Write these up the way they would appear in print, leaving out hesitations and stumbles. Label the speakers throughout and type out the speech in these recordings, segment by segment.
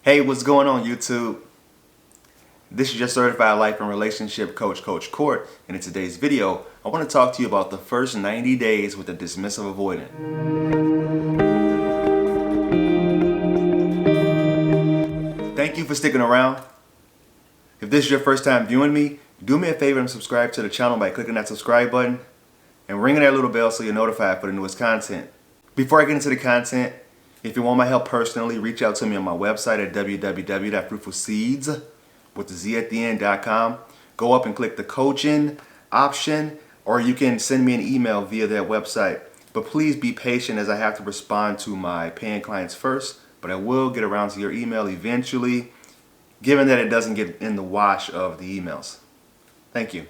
Speaker 1: Hey, what's going on YouTube? This is your certified life and relationship coach, Coach Court, and in today's video, I want to talk to you about the first 90 days with a dismissive avoidant. Thank you for sticking around. If this is your first time viewing me, do me a favor and subscribe to the channel by clicking that subscribe button and ringing that little bell so you're notified for the newest content. Before I get into the content, if you want my help personally, reach out to me on my website at www.fruitfulseeds.com. Go up and click the coaching option, or you can send me an email via that website. But please be patient as I have to respond to my paying clients first, but I will get around to your email eventually, given that it doesn't get in the wash of the emails. Thank you.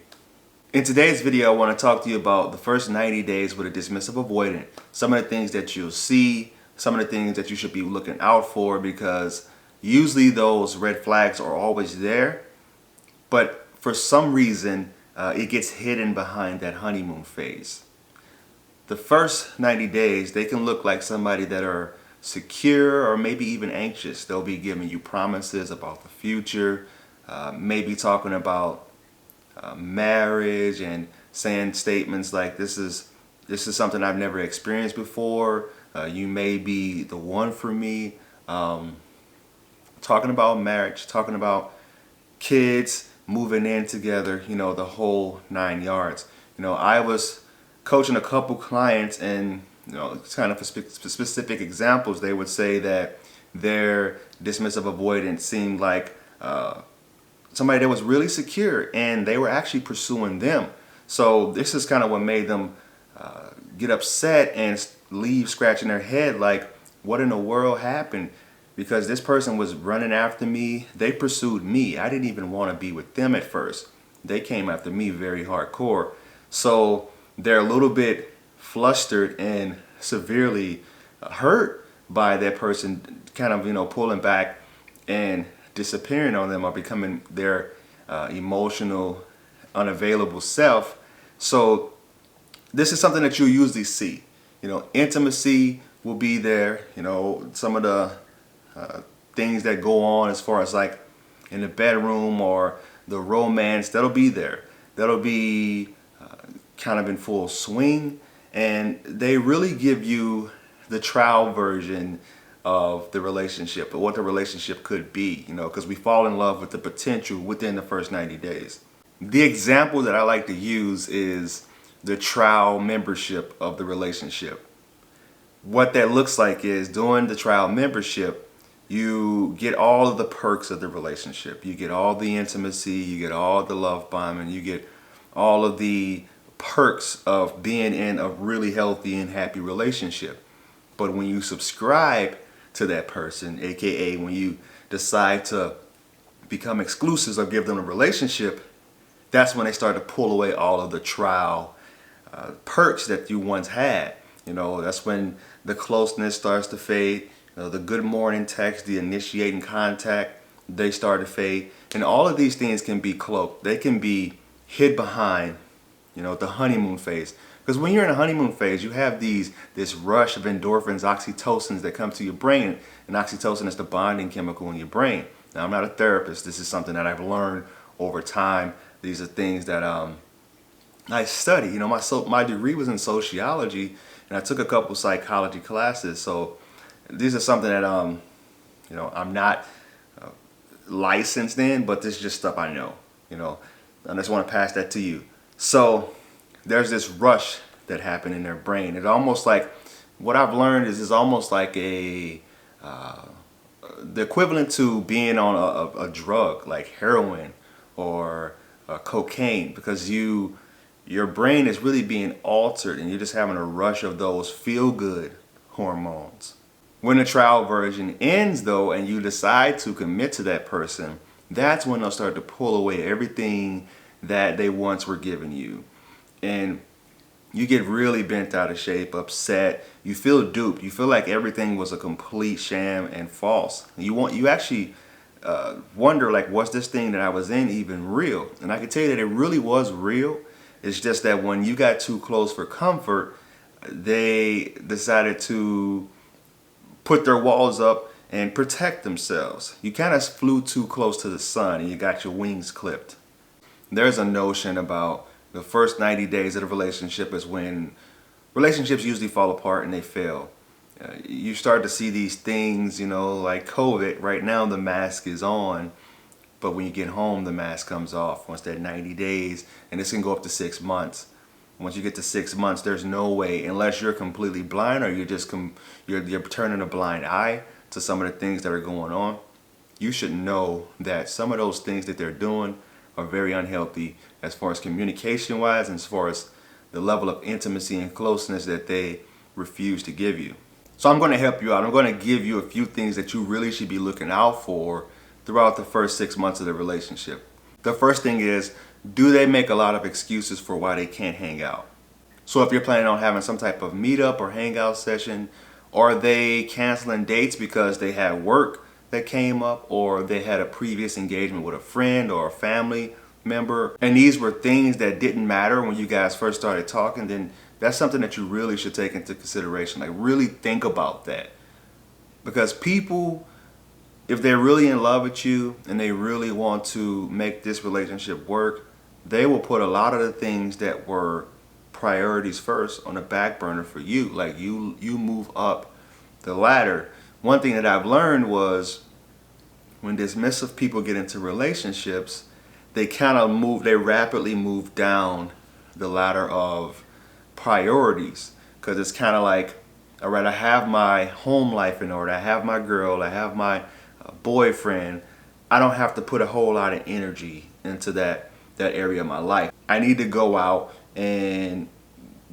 Speaker 1: In today's video, I want to talk to you about the first 90 days with a dismissive avoidant. Some of the things that you'll see, some of the things that you should be looking out for, because usually those red flags are always there, but for some reason it gets hidden behind that honeymoon phase. The first 90 days, they can look like somebody that are secure or maybe even anxious. They'll be giving you promises about the future, maybe talking about marriage and saying statements like this is something I've never experienced before. You may be the one for me. Talking about marriage, talking about kids, moving in together, the whole 9 yards. I was coaching a couple clients, and it's kind of for specific examples, they would say that their dismissive avoidant seemed like somebody that was really secure, and they were actually pursuing them. So this is kind of what made them get upset and leave scratching their head like, what in the world happened? Because this person was running after me. They pursued me. I didn't even want to be with them at first. They came after me very hardcore. So they're a little bit flustered and severely hurt by that person kind of pulling back and disappearing on them or becoming their emotional unavailable self. So this is something that you usually see. Intimacy will be there. Some of the things that go on as far as like in the bedroom or the romance, that'll be there. That'll be kind of in full swing, and they really give you the trial version of the relationship, or what the relationship could be, because we fall in love with the potential within the first 90 days. The example that I like to use is the trial membership of the relationship. What that looks like is during the trial membership, you get all of the perks of the relationship. You get all the intimacy, you get all the love bombing, you get all of the perks of being in a really healthy and happy relationship. But when you subscribe to that person, aka when you decide to become exclusives or give them a relationship, that's when they start to pull away all of the trial perks that you once had. That's when the closeness starts to fade. The good morning text, the initiating contact, they start to fade. And all of these things can be cloaked. They can be hid behind, the honeymoon phase. Because when you're in a honeymoon phase, you have this rush of endorphins, oxytocins that come to your brain. And oxytocin is the bonding chemical in your brain. Now, I'm not a therapist. This is something that I've learned over time. These are things that I study. My degree was in sociology, and I took a couple psychology classes. So these are something that I'm not licensed in, but this is just stuff I know. I just want to pass that to you. So there's this rush that happened in their brain. It's almost like, what I've learned is it's almost like the equivalent to being on a drug like heroin or cocaine, because your brain is really being altered and you're just having a rush of those feel-good hormones. When the trial version ends though, and you decide to commit to that person, that's when they'll start to pull away everything that they once were giving you. And you get really bent out of shape, upset. You feel duped. You feel like everything was a complete sham and false. You actually wonder, like, was this thing that I was in even real? And I can tell you that it really was real. It's just that when you got too close for comfort, they decided to put their walls up and protect themselves. You kind of flew too close to the sun and you got your wings clipped. There's a notion about the first 90 days of the relationship is when relationships usually fall apart and they fail. You start to see these things, like COVID. Right now the mask is on, but when you get home the mask comes off once that 90 days, and this can go up to 6 months. Once you get to 6 months, there's no way, unless you're completely blind or you're turning a blind eye to some of the things that are going on. You should know that some of those things that they're doing are very unhealthy as far as communication wise and as far as the level of intimacy and closeness that they refuse to give you. So I'm going to help you out. I'm going to give you a few things that you really should be looking out for throughout the first 6 months of the relationship. The first thing is, do they make a lot of excuses for why they can't hang out? So if you're planning on having some type of meetup or hangout session, are they canceling dates because they had work that came up, or they had a previous engagement with a friend or a family member, and these were things that didn't matter when you guys first started talking? Then that's something that you really should take into consideration. Like, really think about that. Because people, if they're really in love with you and they really want to make this relationship work, they will put a lot of the things that were priorities first on the back burner for you. Like, you move up the ladder. One thing that I've learned was when dismissive people get into relationships, they rapidly move down the ladder of priorities, because it's kind of like, all right, I have my home life in order, I have my girl, I have my boyfriend. I don't have to put a whole lot of energy into that area of my life. I need to go out and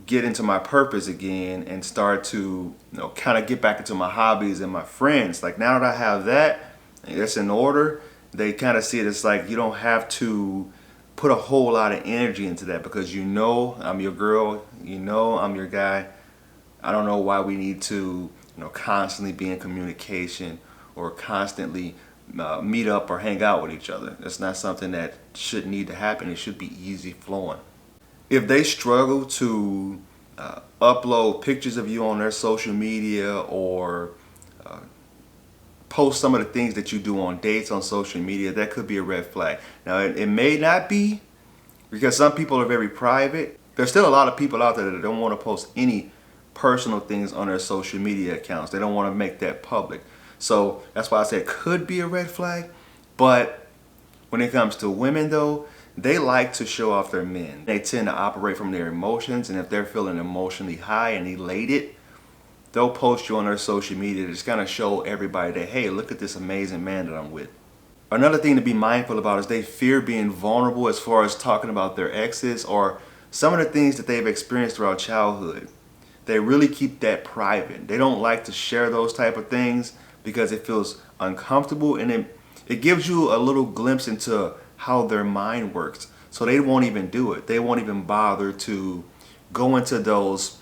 Speaker 1: get into my purpose again and start to kind of get back into my hobbies and my friends. Like, now that I have that, it's in order, they kind of see it as like you don't have to put a whole lot of energy into that, because I'm your girl, I'm your guy. I don't know why we need to constantly be in communication or constantly meet up or hang out with each other. That's not something that should need to happen. It should be easy flowing. If they struggle to upload pictures of you on their social media or post some of the things that you do on dates on social media, that could be a red flag. Now, it may not be, because some people are very private. There's still a lot of people out there that don't want to post any personal things on their social media accounts. They don't want to make that public. So that's why I said it could be a red flag. But when it comes to women though, they like to show off their men. They tend to operate from their emotions, and if they're feeling emotionally high and elated, they'll post you on their social media to just kind of show everybody that, hey, look at this amazing man that I'm with. Another thing to be mindful about is they fear being vulnerable as far as talking about their exes or some of the things that they've experienced throughout childhood. They really keep that private. They don't like to share those type of things because it feels uncomfortable, and it gives you a little glimpse into how their mind works. So they won't even do it. They won't even bother to go into those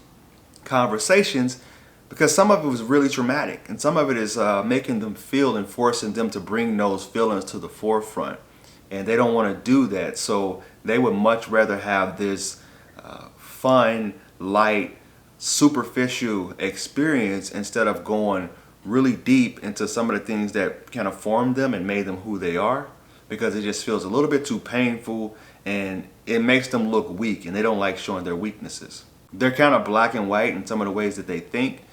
Speaker 1: conversations, because some of it was really traumatic, and some of it is making them feel and forcing them to bring those feelings to the forefront, and they don't want to do that. So they would much rather have this fun, light, superficial experience instead of going really deep into some of the things that kind of formed them and made them who they are, because it just feels a little bit too painful and it makes them look weak, and they don't like showing their weaknesses. They're kind of black and white in some of the ways that they think,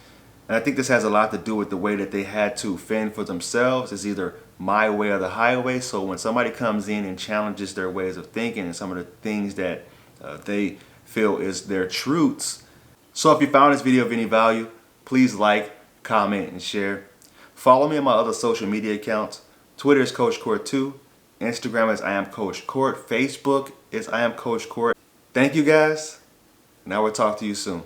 Speaker 1: and I think this has a lot to do with the way that they had to fend for themselves. It's either my way or the highway. So when somebody comes in and challenges their ways of thinking and some of the things that they feel is their truths. So if you found this video of any value, please like, comment, and share. Follow me on my other social media accounts. Twitter is Coach Court 2. Instagram is I am Coach Court. Facebook is I am Coach Court. Thank you guys. Now we'll talk to you soon.